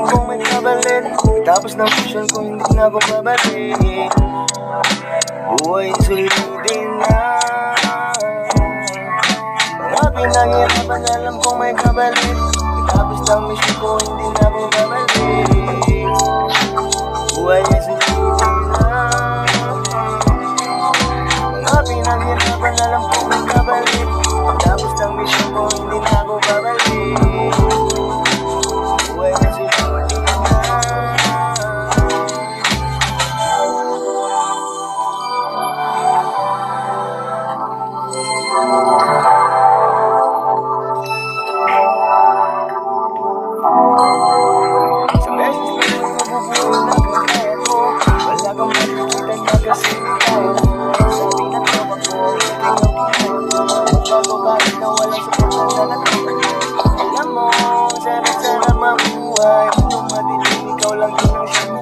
kung may kabalit. Tapos ng mission ko hindi na ako babalik. Buhay sulitin na. Mga pinaghirapan, alam kong may kabalit. Tapos ng mission ko hindi na ako babalik. Buhay sulitin na. Mga pinaghirapan, alam kong may kabalit. Tapos ng mission ko hindi na ako babalik. Buhay na sulitin na. Sa beses na yung mabubuhay na kagaya ko, wala kang makikita na kasi tayo. Sabi na tropa ko, tingnan ko magbago kahit na walang support na nagtapos. Alam mo, sarap-sarap mabuhay. Kung madilim, ikaw lang yun ang siyang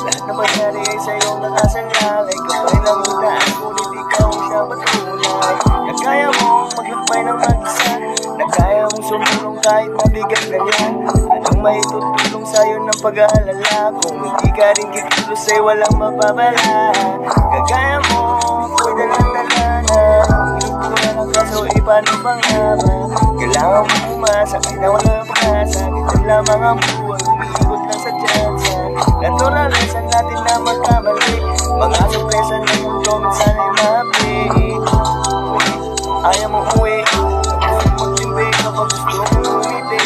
lahat na mangyari ay sa'yo nakasalalay. Kapay lang utaan, ngunit ikaw siya patunay. Nagkaya mong maglakbay ng mag-isa, nagkaya mong sumulong kahit mabigat na yan. Anong may tutulong sa'yo ng pag-aalala? Kung hindi ka rin kikilos ay walang mapabala. Kagaya mo, ako'y dalang-dala na. Tulungan ang kaso, paano pa nga ba? Kailangan mo umasa, kahit na walang pag-asa. Ganyan lamang ang buhay, umiikot lang sa tsansa. Natural, minsan natin na magkamali. Mga sorpresa na yung minsan ay mapit. Ayaw mo uwi, gusto mong timbi kapag gusto mong umiti.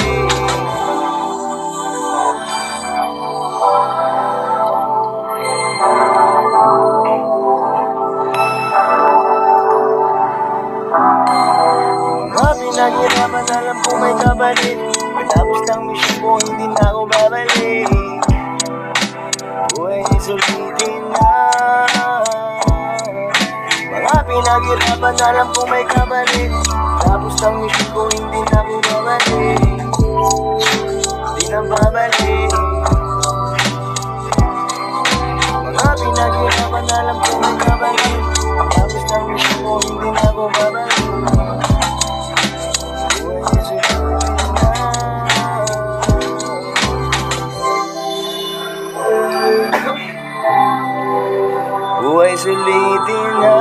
Mga pinaghirapan, alam ko may kabalit. Matapos ng mission ko, hindi na ako babalik. Buhay sulitin na. Mga pinaghirapan, alam ko may kabalit. Tapos ng mission ko, hindi na ako babalik. Hindi na babalik. Mga pinaghirapan, alam ko may kabalit. Tapos ng mission ko, hindi na ako babalik. Buhay sulitin na.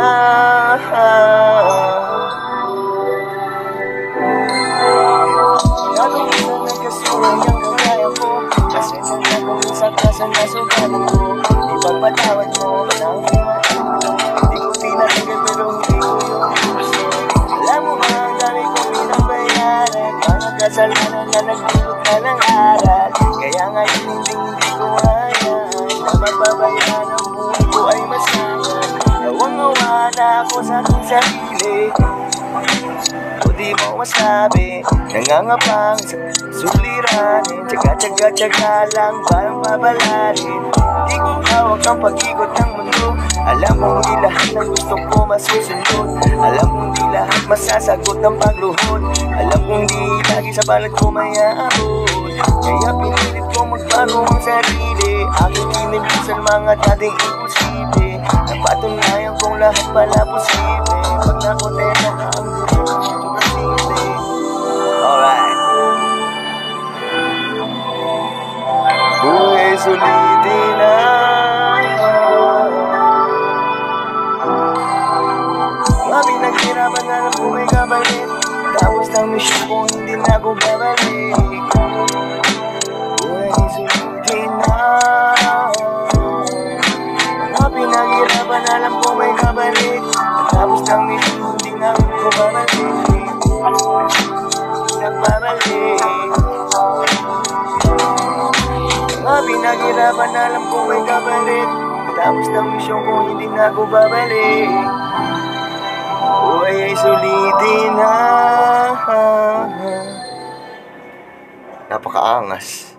Nagawin na nagkasuhay ang kagaya ko. Kasi nagawin sa kasa na sugalan ko. Ipagpatawad mo lang kumatulong. Hindi ko tinatagay pero hindi ko yung gusto. Alam mo ba ang dami kong pinabayaran? Mga kasalanan na nagdulot na ng aral. Kaya ngayon hindi ko hayaan na magbabayan ang buhay ko ay masaya. Nawang-awa na ako sa aking sarili. O di mo masabi, nangangapang sa suliranin. Tsaga-tsaga-tsaga lang parang babalarin. Di ko hawak ang pag-ikot ng mundo. Alam mong di lahat ng gusto ko masusunod. Alam mong di lahat masasagot ng pagluhod. Alam kong di lagi sa balat ko may aabot. Kaya pinilit kong magbago ang sarili. Aking inilisan mga dating imposible. Napatunayan kong lahat pala posible. Pag nakontenta ka ang gusto ko simple. Alright. Buhay sulitin na. Mga pinaghirapan, alam ko may kabalit. Tapos ng mission ko hindi na ako babalik. Buhay sulitin na. Mga pinaghirapan, alam ko may kabalit. Tapos ng mission hindi na ako babalik. Nagbabalik. Mga pinaghirapan, alam ko may kabalit. Tapos ng mission ko hindi na ako babalik. Buhay ay sulitin na. Napakaangas.